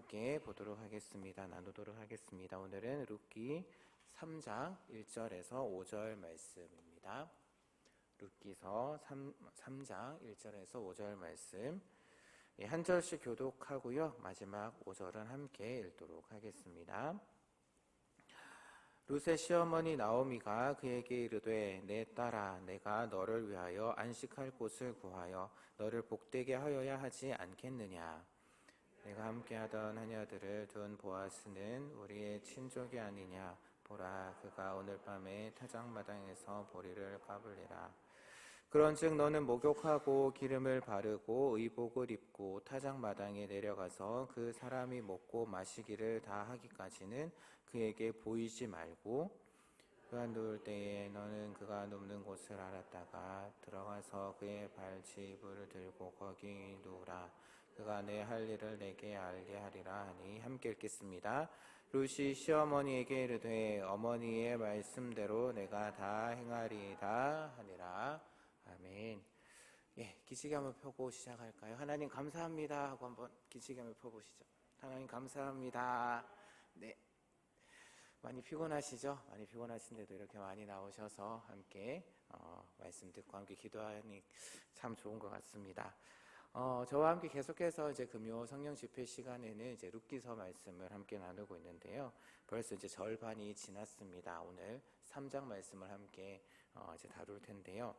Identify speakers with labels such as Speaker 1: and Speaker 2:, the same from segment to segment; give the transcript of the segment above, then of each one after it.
Speaker 1: 함께 보도록 하겠습니다. 나누도록 하겠습니다. 오늘은 룻기 3장 1절에서 5절 말씀입니다. 룻기서 3장 1절에서 5절 말씀 한 절씩 교독하고요. 마지막 5절은 함께 읽도록 하겠습니다. 룻의 시어머니 나오미가 그에게 이르되 내 딸아 내가 너를 위하여 안식할 곳을 구하여 너를 복되게 하여야 하지 않겠느냐. 내가 함께하던 하녀들을 둔 보아스는 우리의 친족이 아니냐. 보라 그가 오늘 밤에 타작마당에서 보리를 까불리라. 그런즉 너는 목욕하고 기름을 바르고 의복을 입고 타작마당에 내려가서 그 사람이 먹고 마시기를 다 하기까지는 그에게 보이지 말고 그가 누울 때에 너는 그가 눕는 곳을 알았다가 들어가서 그의 발치부를 들고 거기 누우라. 그가 내 할 일을 내게 알게 하리라 하니 함께 읽겠습니다. 룻이 시어머니에게 이르되 어머니의 말씀대로 내가 다 행하리이다 하니라. 아멘. 기치개 한번 펴고 시작할까요? 하나님 감사합니다 하고 한번 기치개 한번 펴보시죠. 하나님 감사합니다. 네. 많이 피곤하시죠? 많이 피곤하신데도 이렇게 많이 나오셔서 함께 말씀 듣고 함께 기도하니 참 좋은 것 같습니다. 저와 함께 계속해서 이제 금요 성령 집회 시간에는 이제 룻기서 말씀을 함께 나누고 있는데요. 벌써 이제 절반이 지났습니다. 오늘 3장 말씀을 함께 이제 다룰 텐데요.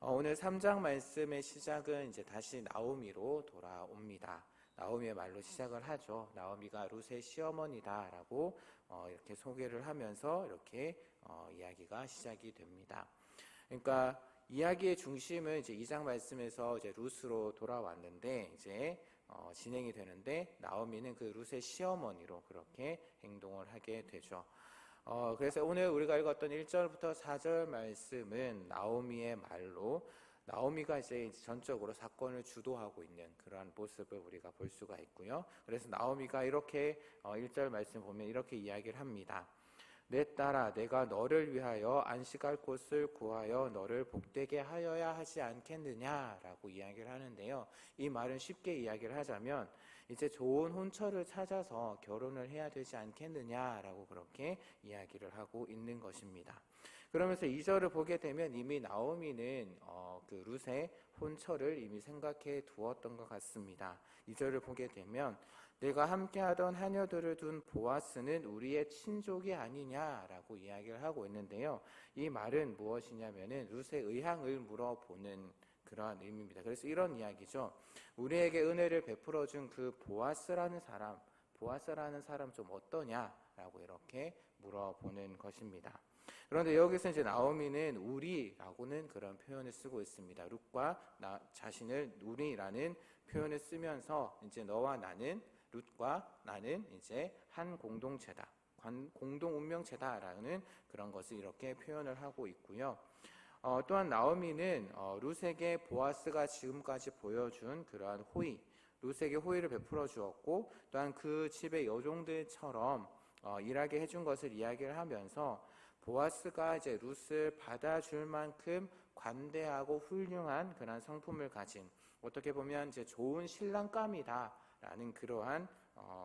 Speaker 1: 오늘 3장 말씀의 시작은 이제 다시 나오미로 돌아옵니다. 나오미의 말로 시작을 하죠. 나오미가 룻의 시어머니다라고 이렇게 소개를 하면서 이렇게 이야기가 시작이 됩니다. 그러니까 이야기의 중심은 이제 2장 말씀에서 이제 룻으로 돌아왔는데 이제 진행이 되는데 나오미는 그 룻의 시어머니로 그렇게 행동을 하게 되죠. 그래서 오늘 우리가 읽었던 1절부터 4절 말씀은 나오미의 말로 나오미가 이제 전적으로 사건을 주도하고 있는 그러한 모습을 우리가 볼 수가 있고요. 그래서 나오미가 이렇게 1절 말씀 보면 이렇게 이야기를 합니다. 내 딸아 내가 너를 위하여 안식할 곳을 구하여 너를 복되게 하여야 하지 않겠느냐라고 이야기를 하는데요. 이 말은 쉽게 이야기를 하자면 이제 좋은 혼처를 찾아서 결혼을 해야 되지 않겠느냐라고 그렇게 이야기를 하고 있는 것입니다. 그러면서 2절을 보게 되면 이미 나오미는 그 룻의 혼처를 이미 생각해 두었던 것 같습니다. 2절을 보게 되면 내가 함께하던 하녀들을 둔 보아스는 우리의 친족이 아니냐라고 이야기를 하고 있는데요. 이 말은 무엇이냐면은 룻의 의향을 물어보는 그러한 의미입니다. 그래서 이런 이야기죠. 우리에게 은혜를 베풀어준 그 보아스라는 사람 좀 어떠냐라고 이렇게 물어보는 것입니다. 그런데 여기서 이제 나오미는 우리라고는 그런 표현을 쓰고 있습니다. 룻과 나 자신을 우리라는 표현을 쓰면서 이제 너와 나는 룻과 나는 이제 한 공동체다. 공동 운명체다라는 그런 것을 이렇게 표현을 하고 있고요. 또한 나오미는 룻에게 보아스가 지금까지 보여준 그러한 호의, 룻에게 호의를 베풀어 주었고 또한 그 집의 여종들처럼 일하게 해준 것을 이야기를 하면서 보아스가 이제 룻을 받아줄 만큼 관대하고 훌륭한 그런 성품을 가진 어떻게 보면 이제 좋은 신랑감이다라는 그러한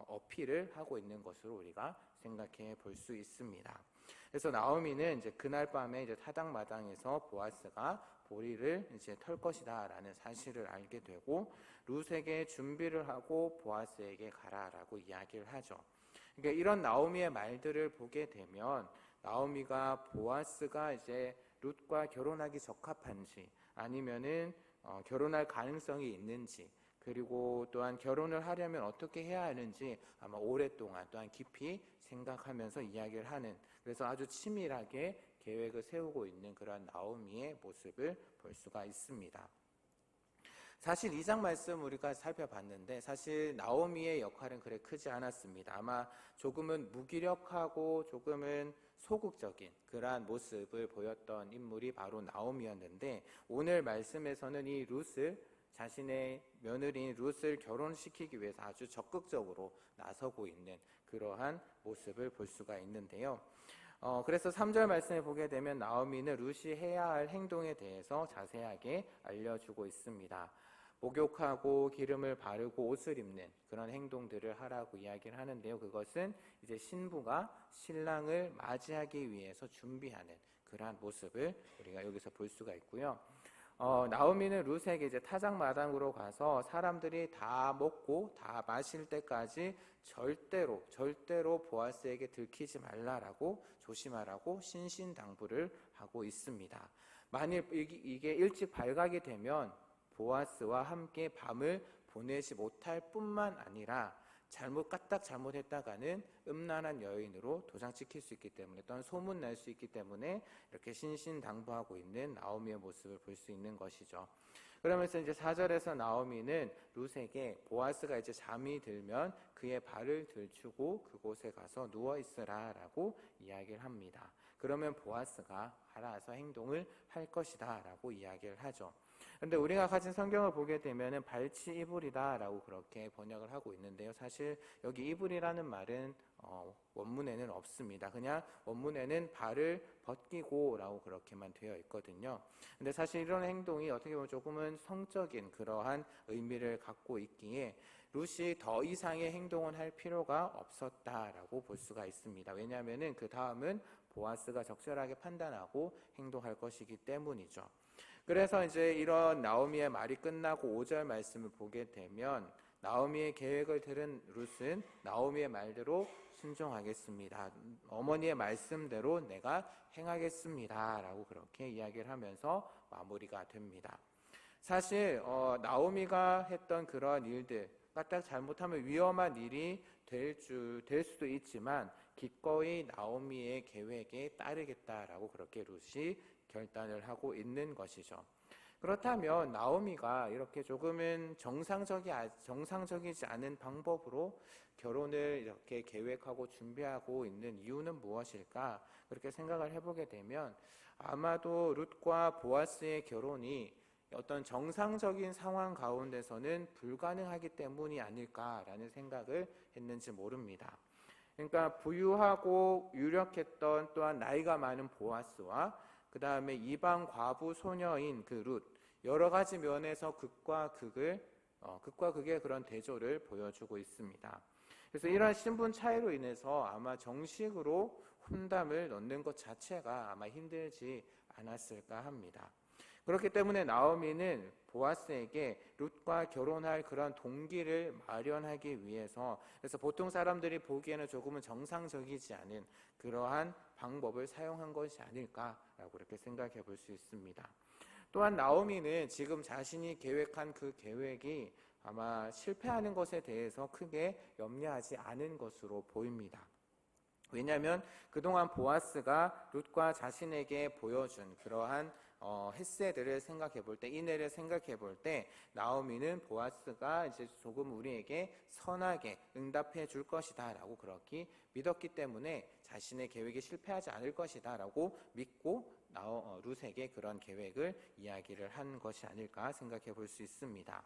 Speaker 1: 어필을 하고 있는 것으로 우리가 생각해 볼 수 있습니다. 그래서 나오미는 이제 그날 밤에 이제 타작마당에서 보아스가 보리를 이제 털 것이다라는 사실을 알게 되고 룻에게 준비를 하고 보아스에게 가라라고 이야기를 하죠. 그러니까 이런 나오미의 말들을 보게 되면 나오미가 보아스가 이제 룻과 결혼하기 적합한지 아니면은 결혼할 가능성이 있는지 그리고 또한 결혼을 하려면 어떻게 해야 하는지 아마 오랫동안 또한 깊이 생각하면서 이야기를 하는 그래서 아주 치밀하게 계획을 세우고 있는 그런 나오미의 모습을 볼 수가 있습니다. 사실 2장 말씀 우리가 살펴봤는데 사실 나오미의 역할은 그래 크지 않았습니다. 아마 조금은 무기력하고 조금은 소극적인 그러한 모습을 보였던 인물이 바로 나오미였는데 오늘 말씀에서는 이 룻을 자신의 며느리인 룻을 결혼시키기 위해서 아주 적극적으로 나서고 있는 그러한 모습을 볼 수가 있는데요. 그래서 3절 말씀을 보게 되면 나오미는 룻이 해야 할 행동에 대해서 자세하게 알려주고 있습니다. 목욕하고 기름을 바르고 옷을 입는 그런 행동들을 하라고 이야기를 하는데요. 그것은 이제 신부가 신랑을 맞이하기 위해서 준비하는 그러한 모습을 우리가 여기서 볼 수가 있고요. 나오미는 룻에게 이제 타작마당으로 가서 사람들이 다 먹고 다 마실 때까지 절대로 보아스에게 들키지 말라라고 조심하라고 신신당부를 하고 있습니다. 만일 이게 일찍 발각이 되면 보아스와 함께 밤을 보내지 못할 뿐만 아니라 까딱 잘못했다가는 음란한 여인으로 도장 찍힐 수 있기 때문에 또한 소문 날 수 있기 때문에 이렇게 신신당부하고 있는 나오미의 모습을 볼 수 있는 것이죠. 그러면서 이제 4절에서 나오미는 룻에게 보아스가 이제 잠이 들면 그의 발을 들추고 그곳에 가서 누워 있으라라고 이야기를 합니다. 그러면 보아스가 알아서 행동을 할 것이다 라고 이야기를 하죠. 그런데 우리가 가진 성경을 보게 되면은 발치 이불이다라고 그렇게 번역을 하고 있는데요. 사실 여기 이불이라는 말은 원문에는 없습니다. 그냥 원문에는 발을 벗기고라고 그렇게만 되어 있거든요. 근데 사실 이런 행동이 어떻게 보면 조금은 성적인 그러한 의미를 갖고 있기에 룻이 더 이상의 행동을 할 필요가 없었다라고 볼 수가 있습니다. 왜냐하면은 그 다음은 보아스가 적절하게 판단하고 행동할 것이기 때문이죠. 그래서 이제 이런 나오미의 말이 끝나고 5절 말씀을 보게 되면 나오미의 계획을 들은 룻은 나오미의 말대로 순종하겠습니다. 어머니의 말씀대로 내가 행하겠습니다 라고 그렇게 이야기를 하면서 마무리가 됩니다. 사실 나오미가 했던 그런 일들 까딱 잘못하면 위험한 일이 될 수도 있지만 기꺼이 나오미의 계획에 따르겠다라고 그렇게 룻이 결단을 하고 있는 것이죠. 그렇다면 나오미가 이렇게 조금은 정상적이지 않은 방법으로 결혼을 이렇게 계획하고 준비하고 있는 이유는 무엇일까? 그렇게 생각을 해보게 되면 아마도 룻과 보아스의 결혼이 어떤 정상적인 상황 가운데서는 불가능하기 때문이 아닐까라는 생각을 했는지 모릅니다. 그러니까 부유하고 유력했던 또한 나이가 많은 보아스와 그 다음에 이방 과부 소녀인 그 룻, 여러 가지 면에서 극과 극의 그런 대조를 보여주고 있습니다. 그래서 이러한 신분 차이로 인해서 아마 정식으로 혼담을 넣는 것 자체가 아마 힘들지 않았을까 합니다. 그렇기 때문에 나오미는 보아스에게 룻과 결혼할 그런 동기를 마련하기 위해서, 그래서 보통 사람들이 보기에는 조금은 정상적이지 않은 그러한 방법을 사용한 것이 아닐까라고 그렇게 생각해 볼 수 있습니다. 또한 나오미는 지금 자신이 계획한 그 계획이 아마 실패하는 것에 대해서 크게 염려하지 않은 것으로 보입니다. 왜냐하면 그동안 보아스가 룻과 자신에게 보여준 그러한 햇새들을 생각해 볼 때, 인애를 생각해 볼 때 나오미는 보아스가 이제 조금 우리에게 선하게 응답해 줄 것이다 라고 그렇게 믿었기 때문에 자신의 계획이 실패하지 않을 것이다 라고 믿고 룻에게 그런 계획을 이야기를 한 것이 아닐까 생각해 볼 수 있습니다.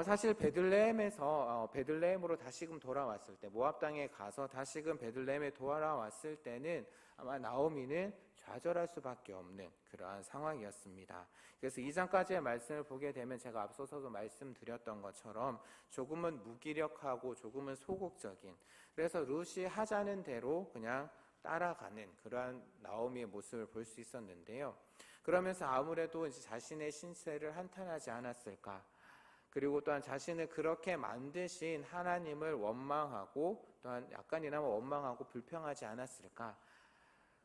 Speaker 1: 사실 베들레헴으로 다시금 돌아왔을 때, 모압 땅에 가서 다시금 베들레헴에 돌아왔을 때는 아마 나오미는 좌절할 수밖에 없는 그러한 상황이었습니다. 그래서 2장까지의 말씀을 보게 되면 제가 앞서서도 말씀드렸던 것처럼 조금은 무기력하고 조금은 소극적인, 그래서 룻이 하자는 대로 그냥 따라가는 그러한 나오미의 모습을 볼 수 있었는데요. 그러면서 아무래도 이제 자신의 신세를 한탄하지 않았을까? 그리고 또한 자신을 그렇게 만드신 하나님을 원망하고 또한 약간이나마 원망하고 불평하지 않았을까?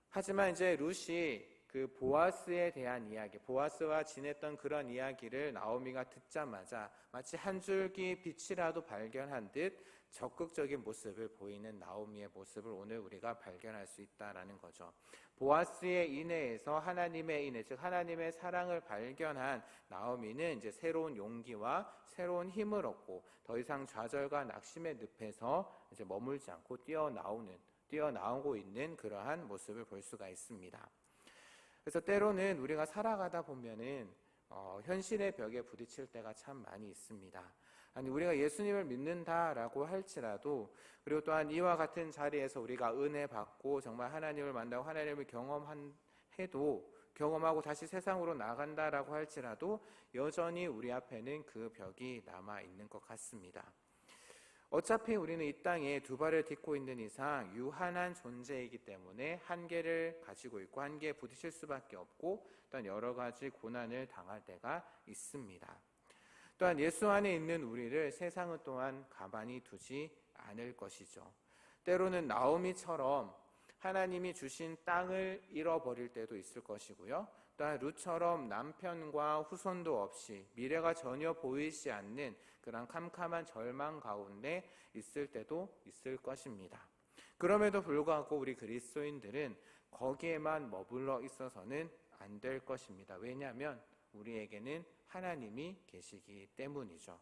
Speaker 1: 하지만 이제 룻이 그 보아스에 대한 이야기, 보아스와 지냈던 그런 이야기를 나오미가 듣자마자 마치 한 줄기 빛이라도 발견한 듯 적극적인 모습을 보이는 나오미의 모습을 오늘 우리가 발견할 수 있다라는 거죠. 보아스의 인애에서 하나님의 인애, 즉 하나님의 사랑을 발견한 나오미는 이제 새로운 용기와 새로운 힘을 얻고 더 이상 좌절과 낙심의 늪에서 이제 머물지 않고 뛰어나오고 있는 그러한 모습을 볼 수가 있습니다. 그래서 때로는 우리가 살아가다 보면은 현실의 벽에 부딪힐 때가 참 많이 있습니다. 아니, 우리가 예수님을 믿는다라고 할지라도, 그리고 또한 이와 같은 자리에서 우리가 은혜 받고 정말 하나님을 만나고 하나님을 경험해도 경험하고 다시 세상으로 나간다라고 할지라도 여전히 우리 앞에는 그 벽이 남아 있는 것 같습니다. 어차피 우리는 이 땅에 두 발을 딛고 있는 이상 유한한 존재이기 때문에 한계를 가지고 있고 한계에 부딪힐 수밖에 없고 또한 여러 가지 고난을 당할 때가 있습니다. 또한 예수 안에 있는 우리를 세상은 또한 가만히 두지 않을 것이죠. 때로는 나오미처럼 하나님이 주신 땅을 잃어버릴 때도 있을 것이고요. 또한 룻처럼 남편과 후손도 없이 미래가 전혀 보이지 않는 그런 캄캄한 절망 가운데 있을 때도 있을 것입니다. 그럼에도 불구하고 우리 그리스도인들은 거기에만 머물러 있어서는 안 될 것입니다. 왜냐하면 우리에게는 하나님이 계시기 때문이죠.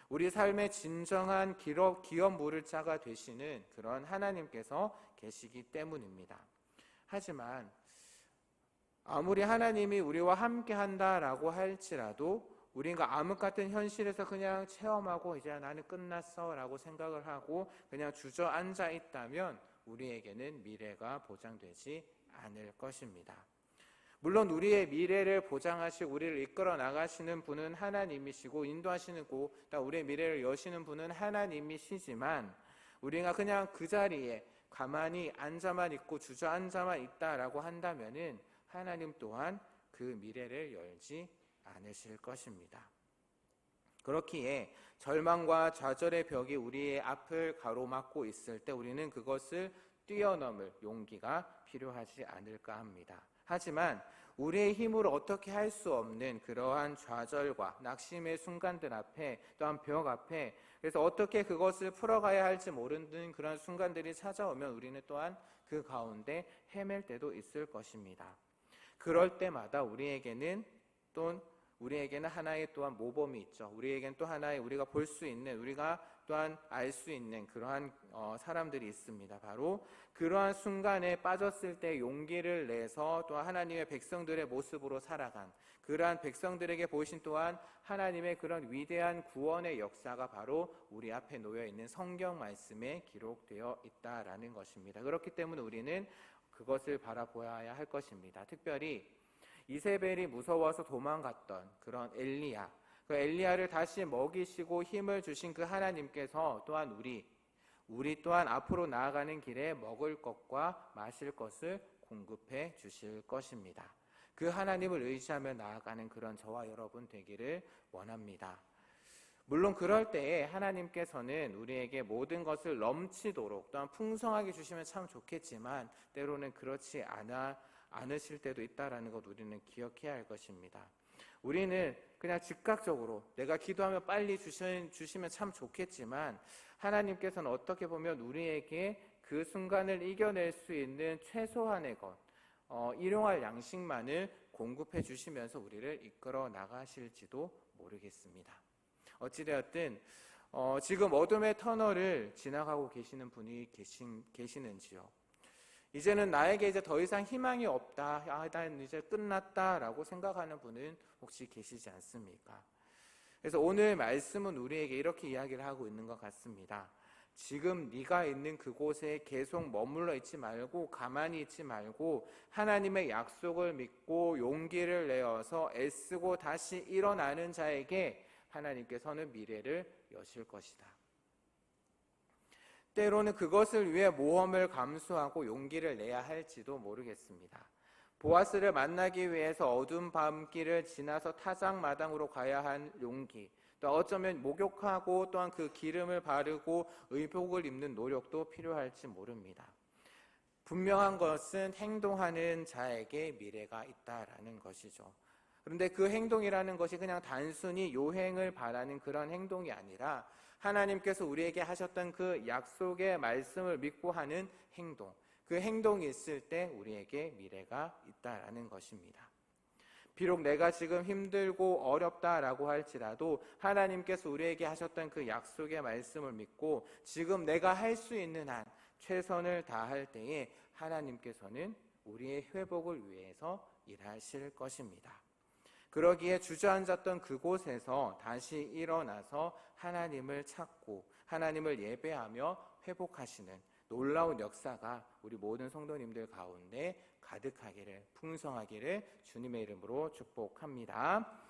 Speaker 1: 우리 삶의 진정한 기업 무를자가 되시는 그런 하나님께서 계시기 때문입니다. 하지만 아무리 하나님이 우리와 함께 한다라고 할지라도 우리가 암흑 같은 현실에서 그냥 체험하고 이제 나는 끝났어 라고 생각을 하고 그냥 주저앉아 있다면 우리에게는 미래가 보장되지 않을 것입니다. 물론 우리의 미래를 보장하시고 우리를 이끌어 나가시는 분은 하나님이시고 인도하시는 고 우리의 미래를 여시는 분은 하나님이시지만 우리가 그냥 그 자리에 가만히 앉아만 있고 주저앉아만 있다라고 한다면은 하나님 또한 그 미래를 열지 않으실 것입니다. 그렇기에 절망과 좌절의 벽이 우리의 앞을 가로막고 있을 때 우리는 그것을 뛰어넘을 용기가 필요하지 않을까 합니다. 하지만 우리의 힘으로 어떻게 할 수 없는 그러한 좌절과 낙심의 순간들 앞에 또한 벽 앞에 그래서 어떻게 그것을 풀어가야 할지 모르는 그런 순간들이 찾아오면 우리는 또한 그 가운데 헤맬 때도 있을 것입니다. 그럴 때마다 우리에게는 하나의 또한 모범이 있죠. 우리에겐 또 하나의 우리가 볼 수 있는 우리가 또한 알 수 있는 그러한 사람들이 있습니다. 바로 그러한 순간에 빠졌을 때 용기를 내서 또한 하나님의 백성들의 모습으로 살아간 그러한 백성들에게 보이신 또한 하나님의 그런 위대한 구원의 역사가 바로 우리 앞에 놓여 있는 성경 말씀에 기록되어 있다라는 것입니다. 그렇기 때문에 우리는 그것을 바라보아야 할 것입니다. 특별히 이세벨이 무서워서 도망갔던 그런 엘리야, 그 엘리야를 다시 먹이시고 힘을 주신 그 하나님께서 또한 우리 또한 앞으로 나아가는 길에 먹을 것과 마실 것을 공급해 주실 것입니다. 그 하나님을 의지하며 나아가는 그런 저와 여러분 되기를 원합니다. 물론 그럴 때에 하나님께서는 우리에게 모든 것을 넘치도록 또한 풍성하게 주시면 참 좋겠지만 때로는 그렇지 않으실 때도 있다라는 것 우리는 기억해야 할 것입니다. 우리는 그냥 즉각적으로 내가 기도하면 빨리 주시면 참 좋겠지만 하나님께서는 어떻게 보면 우리에게 그 순간을 이겨낼 수 있는 최소한의 것, 일용할 양식만을 공급해 주시면서 우리를 이끌어 나가실지도 모르겠습니다. 어찌되었든 지금 어둠의 터널을 지나가고 계시는 분이 계시는지요? 이제는 나에게 이제 더 이상 희망이 없다, 난 이제 끝났다라고 생각하는 분은 혹시 계시지 않습니까? 그래서 오늘 말씀은 우리에게 이렇게 이야기를 하고 있는 것 같습니다. 지금 네가 있는 그곳에 계속 머물러 있지 말고 가만히 있지 말고 하나님의 약속을 믿고 용기를 내어서 애쓰고 다시 일어나는 자에게 하나님께서는 미래를 여실 것이다. 때로는 그것을 위해 모험을 감수하고 용기를 내야 할지도 모르겠습니다. 보아스를 만나기 위해서 어두운 밤길을 지나서 타작마당으로 가야 한 용기, 또 어쩌면 목욕하고 또한 그 기름을 바르고 의복을 입는 노력도 필요할지 모릅니다. 분명한 것은 행동하는 자에게 미래가 있다라는 것이죠. 그런데 그 행동이라는 것이 그냥 단순히 요행을 바라는 그런 행동이 아니라 하나님께서 우리에게 하셨던 그 약속의 말씀을 믿고 하는 행동, 그 행동이 있을 때 우리에게 미래가 있다라는 것입니다. 비록 내가 지금 힘들고 어렵다라고 할지라도 하나님께서 우리에게 하셨던 그 약속의 말씀을 믿고 지금 내가 할 수 있는 한 최선을 다할 때에 하나님께서는 우리의 회복을 위해서 일하실 것입니다. 그러기에 주저앉았던 그곳에서 다시 일어나서 하나님을 찾고 하나님을 예배하며 회복하시는 놀라운 역사가 우리 모든 성도님들 가운데 가득하기를, 풍성하기를 주님의 이름으로 축복합니다.